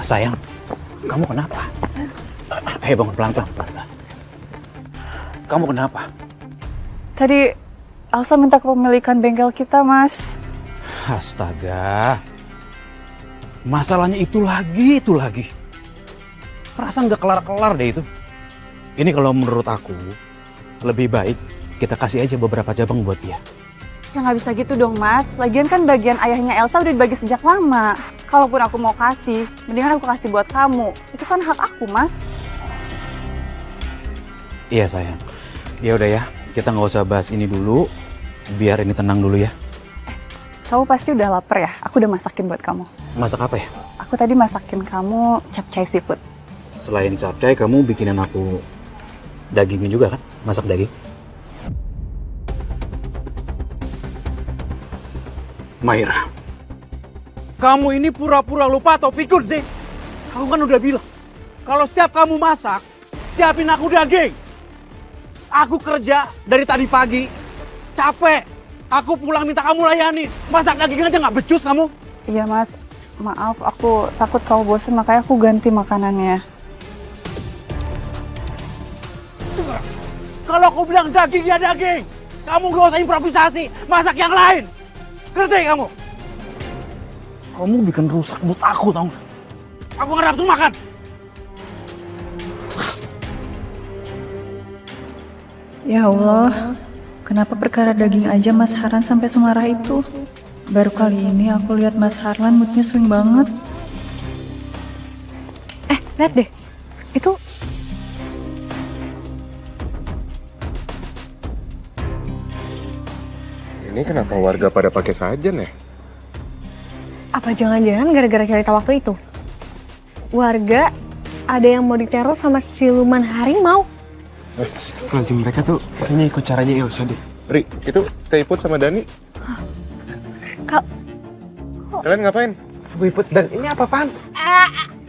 Sayang, kamu kenapa? Ayo bangun pelan-pelan. Kamu kenapa? Tadi Elsa minta kepemilikan bengkel kita, Mas. Astaga. Masalahnya itu lagi. Perasaan nggak kelar-kelar deh itu. Ini kalau menurut aku, lebih baik kita kasih aja beberapa cabang buat dia. Ya nggak bisa gitu dong, Mas. Lagian kan bagian ayahnya Elsa udah dibagi sejak lama. Kalaupun aku mau kasih, mendingan aku kasih buat kamu. Itu kan hak aku, Mas. Iya sayang. Ya udah ya, kita nggak usah bahas ini dulu. Biar ini tenang dulu ya. Kamu pasti udah lapar ya? Aku udah masakin buat kamu. Masak apa ya? Aku tadi masakin kamu capcay seafood. Selain capcay, kamu bikinin aku dagingnya juga kan? Masak daging. Maira, kamu ini pura-pura lupa atau pikir sih? Aku kan udah bilang, kalau setiap kamu masak, siapin aku daging. Aku kerja dari tadi pagi, capek. Aku pulang minta kamu layani. Masak daging aja nggak becus kamu. Iya, Mas. Maaf, aku takut kamu bosen, makanya aku ganti makanannya. Kalau aku bilang daging ya daging. Kamu gak usah improvisasi, masak yang lain. Ngerti kamu? Kamu bikin rusak mood aku tau gak? Aku gak nafsu makan. Ya Allah, kenapa perkara daging aja Mas Harlan sampai semarah itu? Baru kali ini aku lihat Mas Harlan moodnya swing banget. Lihat deh, itu Ini kenapa warga pada pakai sajen ya? Apa jangan-jangan gara-gara cerita waktu itu? Warga ada yang mau diteror sama siluman harimau. Astagfirullahaladzim, mereka tuh kayaknya ikut caranya Elsa deh. Ri, itu Teiput sama Dani. Kak, Kalian ngapain? Bu Iput, dan ini apa-apaan?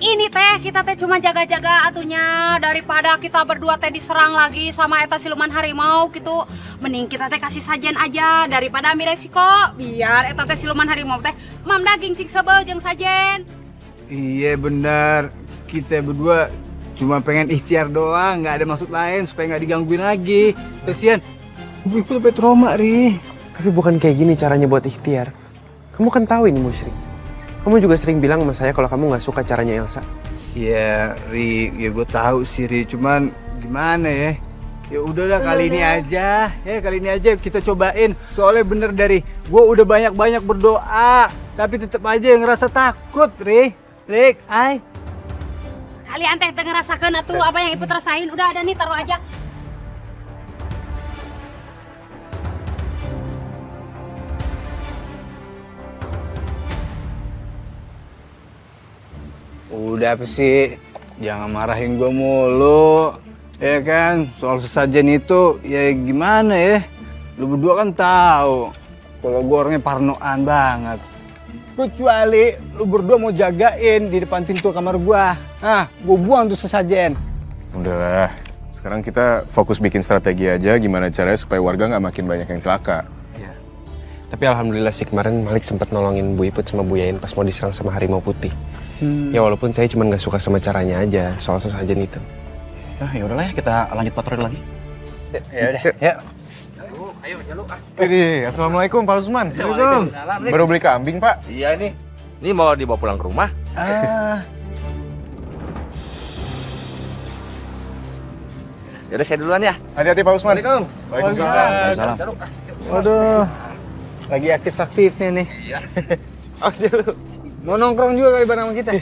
Ini teh kita teh cuma jaga-jaga atunya daripada kita berdua teh diserang lagi sama eta siluman harimau gitu. Mending kita teh kasih sajian aja daripada ambil resiko. Biar eta teh siluman harimau teh mam daging sing sebel jeung sajen. Iya benar, kita berdua cuma pengen ikhtiar doang, nggak ada maksud lain supaya nggak digangguin lagi. Kasian, Bu Ipul sampai trauma, Ri. Tapi bukan kayak gini caranya buat ikhtiar. Kamu kan tahu ini musyrik. Kamu juga sering bilang sama saya kalau kamu nggak suka caranya Elsa. Iya, Ri, ya gue tahu sih, Ri. Cuman gimana ya? Ya udahlah kali ini aja, kali ini aja kita cobain. Soalnya bener dari gue udah banyak-banyak berdoa, tapi tetap aja yang ngerasa takut, Ri. Rik, ay. Kalian teh ngerasakeun atuh apa yang ibu rasain. Udah ada nih taruh aja. Udah apa sih? Jangan marahin gue mulu. Ya kan, soal sesajen itu ya gimana ya? Lu berdua kan tahu kalau gue orangnya parnoan banget. Kecuali lu berdua mau jagain di depan pintu kamar gue. Nah, gue buang tuh sesajen. Udahlah, sekarang kita fokus bikin strategi aja gimana caranya supaya warga nggak makin banyak yang celaka. Iya. Tapi alhamdulillah sih kemarin Malik sempat nolongin Bu Iput sama Bu Yain pas mau diserang sama harimau putih. Ya walaupun saya cuma nggak suka sama caranya aja soal sesajen itu. Ya udahlah ya, kita lanjut patroli lagi. Ya udah, ya. Ini, assalamualaikum Pak Usman. Assalamualaikum. Baru beli kambing Pak. Iya nih. Ini mau dibawa pulang ke rumah. Yaudah saya duluan ya. Hati-hati Pak Usman. Assalamualaikum. Waalaikumsalam. Waduh, lagi aktif-aktifnya nih. Iya. Mau nongkrong juga kali bareng sama kita.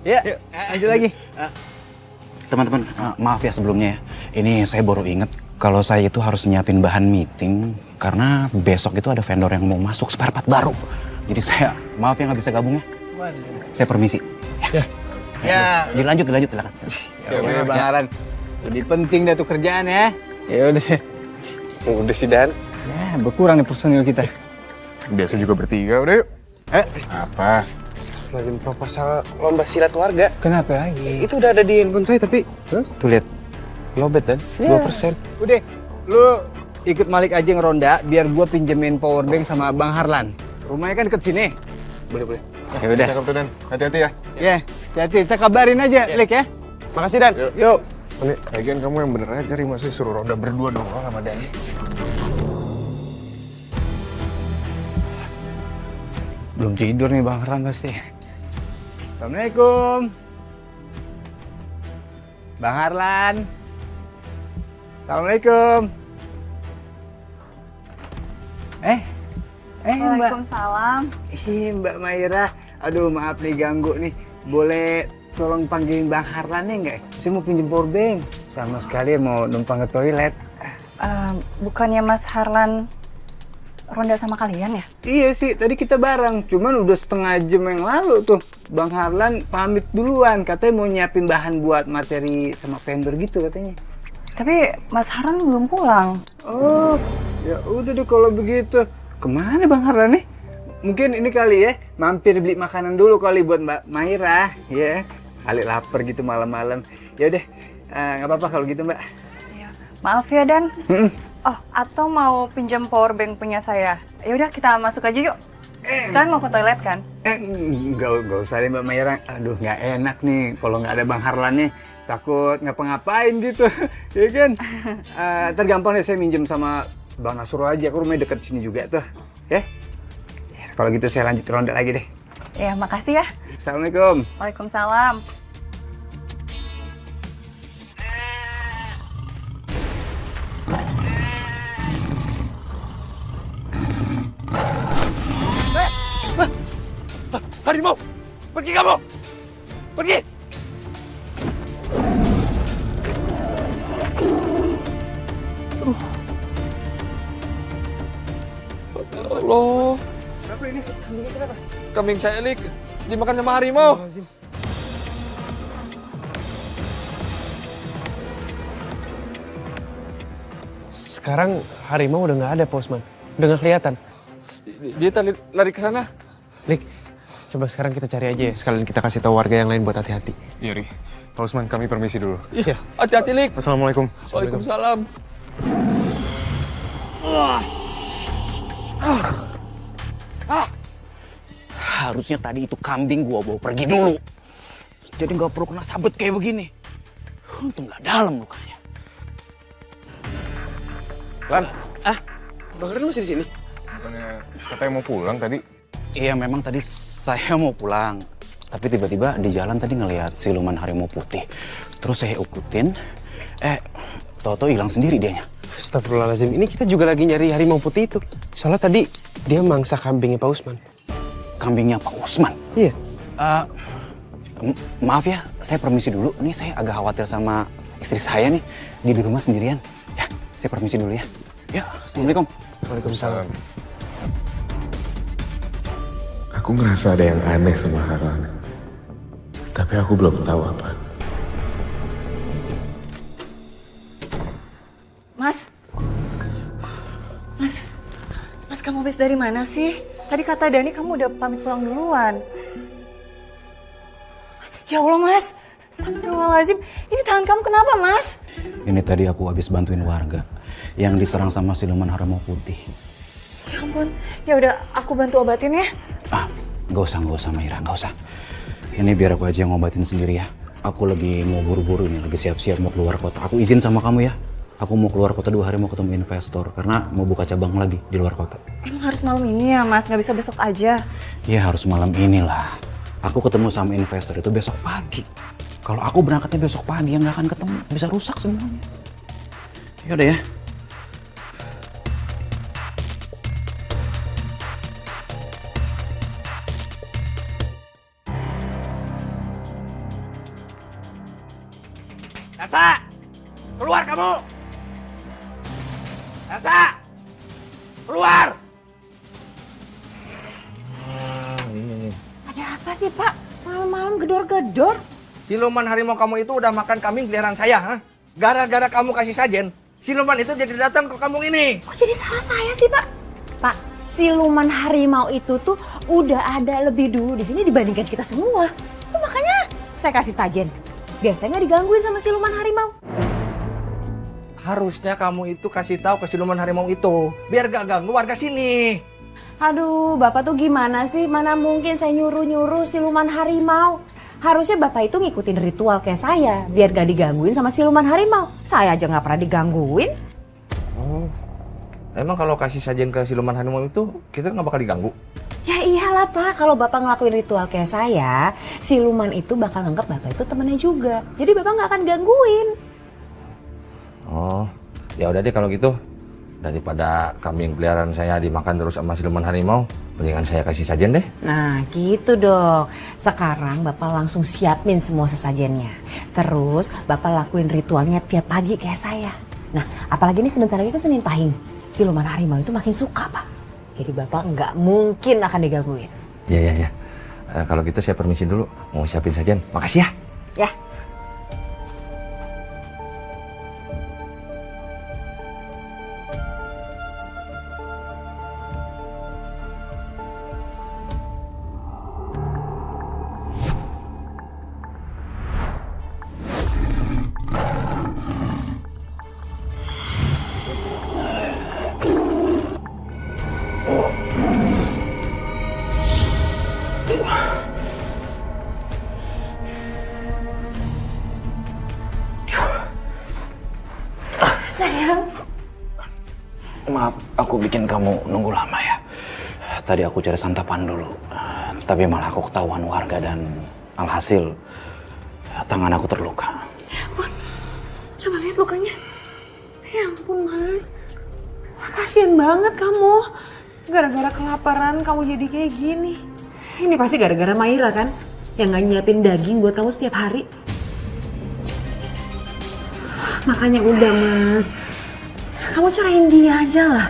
Ya, lanjut lagi. Teman-teman, maaf ya sebelumnya ya. Ini saya baru inget kalau saya itu harus nyiapin bahan meeting karena besok itu ada vendor yang mau masuk spare part baru. Jadi saya maaf ya nggak bisa gabung ya. Saya permisi. Ya, Dilanjut silakan. ya udah Bang Aran. Lebih penting dah tuh kerjaan ya. Ya udah. Udah sih Dan. Ya, berkurang nih personil kita. Biasa juga bertiga, udah yuk. Apa? Lazim proposal lomba silat warga. Kenapa lagi? Itu udah ada di handphone saya tapi tuh lihat lobet Dan 2%. Udah, lu ikut Malik aja ngeronda biar gue pinjemin power bank sama Bang Harlan. Rumahnya kan deket sini. Boleh. Ya udah. Cakep tuh, Dan. Hati-hati ya. Ya, hati-hati. Kita kabarin aja, Lik ya. Makasih Dan. Yuk. Ini, lagian kamu yang bener aja, Ri. Masih suruh ronda berdua doang sama Dani. Belum tidur nih Bang Harlan pasti. Assalamualaikum. Bang Harlan. Assalamualaikum. Mbak. Waalaikumsalam. Mbak Maira. Aduh maaf nih ganggu nih. Boleh tolong panggilin Bang Harlan ya nggak? Saya mau pinjem power bank. Sama sekali mau numpang ke toilet. Bukannya Mas Harlan ronda sama kalian ya? Iya sih, tadi kita bareng. Cuman udah setengah jam yang lalu tuh. Bang Harlan pamit duluan. Katanya mau nyiapin bahan buat materi sama vendor gitu katanya. Tapi Mas Harlan belum pulang. Oh, ya udah deh kalau begitu. Kemana Bang Harlan nih? Mungkin ini kali ya, mampir beli makanan dulu kali buat Mbak Maira, ya. Kali lapar gitu malam-malam. Ya udah, nggak apa-apa kalau gitu Mbak. Maaf ya Dan. Oh, atau mau pinjam power bank punya saya? Ya udah kita masuk aja yuk. Sekarang mau ke toilet kan? Nggak usah deh Mbak Maira. Aduh, nggak enak nih kalau nggak ada Bang Harlan nih. Takut ngapa-ngapain gitu, ya kan? Tergampang deh saya minjem sama Bang Nasro aja. Aku rumahnya deket sini juga tuh, ya. Kalau gitu saya lanjut ronda lagi deh. Ya, makasih ya. Assalamualaikum. Waalaikumsalam. Harimau, pergi kamu, pergi. Allah. Kenapa ini? Kambing saya Lik dimakan sama harimau. Sekarang harimau udah nggak ada, Pak Usman. Udah nggak kelihatan. Dia tadi lari ke sana. Lik, coba sekarang kita cari aja ya. Sekalian kita kasih tahu warga yang lain buat hati-hati. Iya, Ri. Pak Usman, kami permisi dulu. Iya, hati-hati Lik. Assalamualaikum. Waalaikumsalam. Harusnya tadi itu kambing gua bawa pergi dulu. Jadi nggak perlu kena sabet kayak begini. Untung nggak dalam lukanya. Lan, Bang Harlan masih di sini? bukannya katanya mau pulang tadi? Iya memang tadi saya mau pulang. Tapi tiba-tiba di jalan tadi ngelihat siluman harimau putih. Terus saya ikutin. Toto hilang sendiri dianya. Astagfirullahaladzim, ini kita juga lagi nyari harimau putih itu. Soalnya tadi dia mangsa kambingnya Pak Usman. Kambingnya Pak Usman? Iya. Maaf ya, saya permisi dulu. Nih saya agak khawatir sama istri saya nih. Dia di rumah sendirian. Ya, saya permisi dulu ya. Ya, Assalamualaikum. Waalaikumsalam. Aku ngerasa ada yang aneh sama Harlan. Tapi aku belum tahu apa. Mas kamu habis dari mana sih? Tadi kata Dani kamu udah pamit pulang duluan. Ya Allah Mas, astagfirullahaladzim. Ini tangan kamu kenapa Mas? Ini tadi aku habis bantuin warga yang diserang sama siluman harimau putih. Ya ampun, ya udah aku bantu obatin ya. Gak usah Maira, gak usah. Ini biar aku aja yang ngobatin sendiri ya. Aku lagi mau buru-buru nih, lagi siap-siap mau keluar kota. Aku izin sama kamu ya. Aku mau keluar kota 2 hari mau ketemu investor karena mau buka cabang lagi di luar kota. Emang harus malam ini ya Mas, nggak bisa besok aja? Ya harus malam inilah. Aku ketemu sama investor itu besok pagi. Kalau aku berangkatnya besok pagi yang nggak akan ketemu, bisa rusak semuanya. Yaudah ya. Elsa, keluar kamu. Elsa, keluar. Ada apa sih Pak? Malam-malam gedor-gedor. Siluman harimau kamu itu udah makan kambing peliharaan saya, ha? Gara-gara kamu kasih sajen, siluman itu jadi datang ke kampung ini. Kok jadi salah saya sih Pak? Pak, siluman harimau itu tuh udah ada lebih dulu di sini dibandingkan kita semua. Tuh makanya saya kasih sajen. Biasanya nggak digangguin sama siluman harimau. Harusnya kamu itu kasih tahu ke siluman harimau itu, biar gak ganggu warga sini. Aduh, Bapak tuh gimana sih? Mana mungkin saya nyuruh-nyuruh siluman harimau. Harusnya Bapak itu ngikutin ritual kayak saya, biar gak digangguin sama siluman harimau. Saya aja gak pernah digangguin. Oh, emang kalau kasih sajian ke siluman harimau itu, kita gak bakal diganggu? Ya iyalah Pak, kalau Bapak ngelakuin ritual kayak saya, siluman itu bakal nganggap Bapak itu temennya juga. Jadi Bapak gak akan gangguin. Oh, ya udah deh kalau gitu. Daripada kambing peliharaan saya dimakan terus sama siluman harimau, mendingan saya kasih sajian deh. Nah gitu dong. Sekarang Bapak langsung siapin semua sesajennya. Terus Bapak lakuin ritualnya tiap pagi kayak saya. Nah apalagi ini sebentar lagi kan Senin Pahing. Siluman harimau itu makin suka Pak. Jadi Bapak nggak mungkin akan digangguin. Iya. Kalau gitu saya permisi dulu. Mau siapin sajian. Makasih ya. Ya. Sayang. Maaf, aku bikin kamu nunggu lama ya. Tadi aku cari santapan dulu, tapi malah aku ketahuan warga dan alhasil tangan aku terluka. Coba lihat lukanya. Ya ampun Mas. Kasian banget kamu. Gara-gara kelaparan kamu jadi kayak gini. Ini pasti gara-gara Maira kan? Yang gak nyiapin daging buat kamu setiap hari. Makanya udah Mas. Kamu cerain dia aja lah.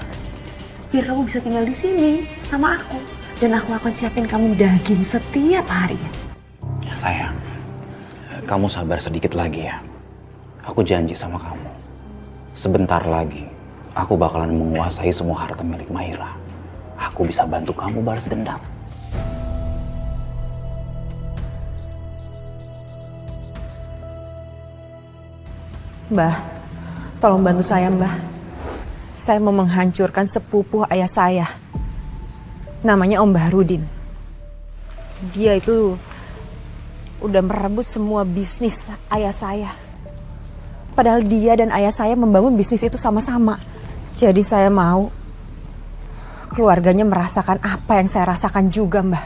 Biar kamu bisa tinggal di sini sama aku. Dan aku akan siapin kamu daging setiap hari. Ya, sayang, kamu sabar sedikit lagi ya. Aku janji sama kamu. Sebentar lagi, aku bakalan menguasai semua harta milik Maira. Aku bisa bantu kamu balas dendam. Mbah, tolong bantu saya Mbah. Saya mau menghancurkan sepupu ayah saya. Namanya Om Bahrudin. Dia itu udah merebut semua bisnis ayah saya. Padahal dia dan ayah saya membangun bisnis itu sama-sama. Jadi saya mau keluarganya merasakan apa yang saya rasakan juga, Mbah.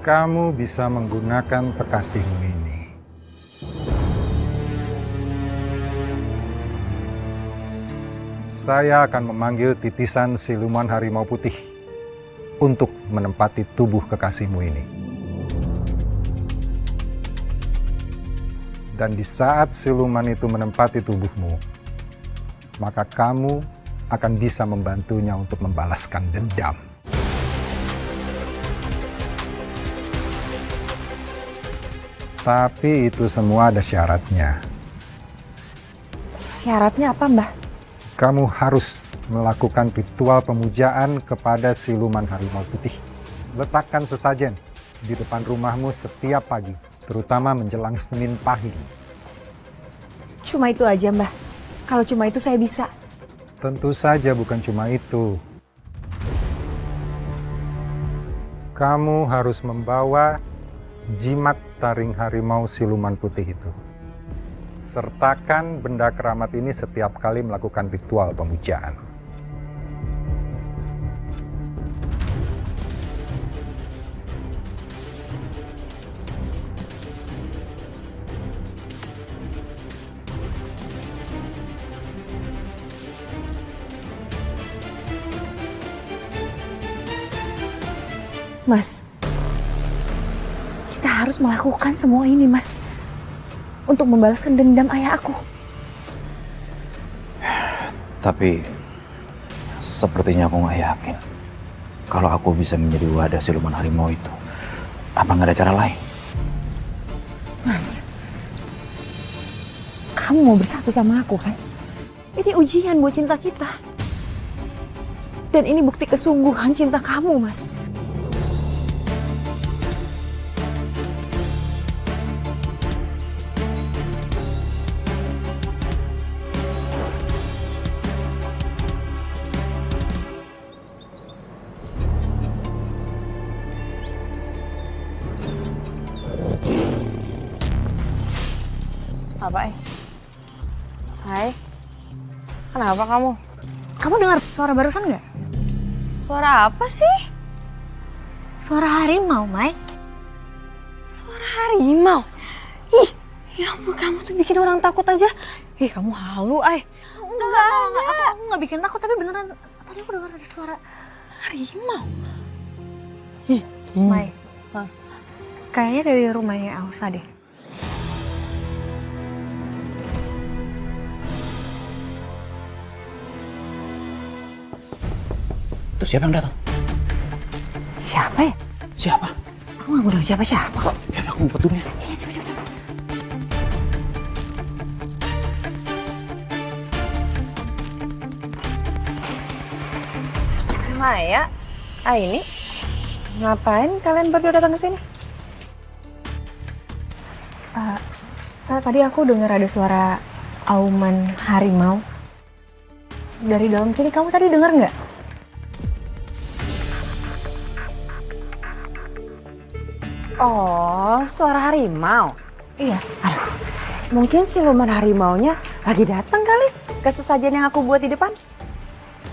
Kamu bisa menggunakan kekasihmu ini. Saya akan memanggil titisan siluman harimau putih untuk menempati tubuh kekasihmu ini. Dan di saat siluman itu menempati tubuhmu, maka kamu akan bisa membantunya untuk membalaskan dendam. Tapi itu semua ada syaratnya. Syaratnya apa, Mbah? Kamu harus melakukan ritual pemujaan kepada siluman harimau putih. Letakkan sesajen di depan rumahmu setiap pagi, terutama menjelang Senin Pahing. Cuma itu aja, Mbah. Kalau cuma itu saya bisa. Tentu saja bukan cuma itu. Kamu harus membawa jimat taring harimau siluman putih itu. Sertakan benda keramat ini setiap kali melakukan ritual pemujaan. Mas, kita harus melakukan semua ini, Mas. Untuk membalaskan dendam ayah aku. Tapi sepertinya aku nggak yakin kalau aku bisa menjadi wadah siluman harimau itu. Apa nggak ada cara lain? Mas, kamu mau bersatu sama aku kan? Ini ujian buat cinta kita. Dan ini bukti kesungguhan cinta kamu, Mas. Apa, Hai. Kenapa kamu? Kamu dengar suara barusan nggak? Suara apa sih? Suara harimau, Mai. Suara harimau? Ih, ya ampun, kamu tuh bikin orang takut aja. Ih, kamu halu, Enggak. Aku nggak bikin takut, tapi beneran tadi aku dengar ada suara harimau. Mai. Kayaknya dari rumahnya Elsa deh. Itu siapa yang datang? Siapa ya? Siapa? Aku nggak mau tahu siapa-siapa kok. Ya aku ngumpet dulu ya. Iya, coba. Maya, ini ngapain kalian berdua datang ke sini? Tadi aku dengar ada suara auman harimau. Dari dalam sini kamu tadi dengar nggak? Oh, suara harimau. Iya. Aduh, mungkin siluman harimaunya lagi datang kali ke sesajen yang aku buat di depan.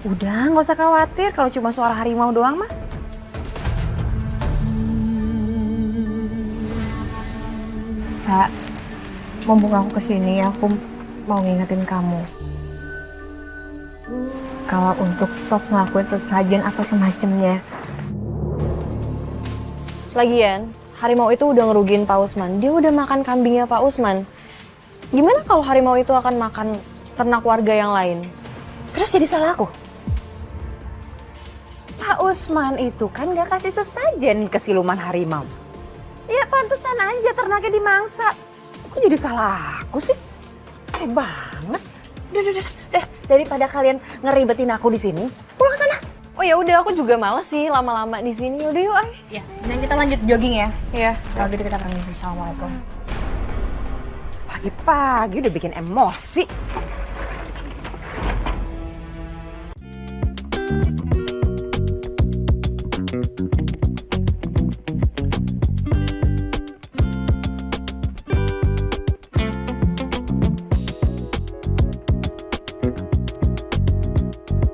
Udah, nggak usah khawatir kalau cuma suara harimau doang mah. Mumpung aku kesini, aku mau ngingetin kamu. Kalau untuk stop ngelakuin sesajen atau semacamnya. Lagian, harimau itu udah ngerugiin Pak Usman. Dia udah makan kambingnya Pak Usman. Gimana kalau harimau itu akan makan ternak warga yang lain? Terus jadi salah aku? Pak Usman itu kan gak kasih sesajen ke siluman harimau. Ya pantesan aja ternaknya dimangsa. Kok jadi salah aku sih? Banget. Udah. Daripada kalian ngeribetin aku di sini, pulang sana. Oh ya udah, aku juga males sih lama-lama di sini. Udah yuk, Ya, dan kita lanjut jogging ya. Iya. Kalau gitu kita permisi. Assalamualaikum. Pagi-pagi udah bikin emosi.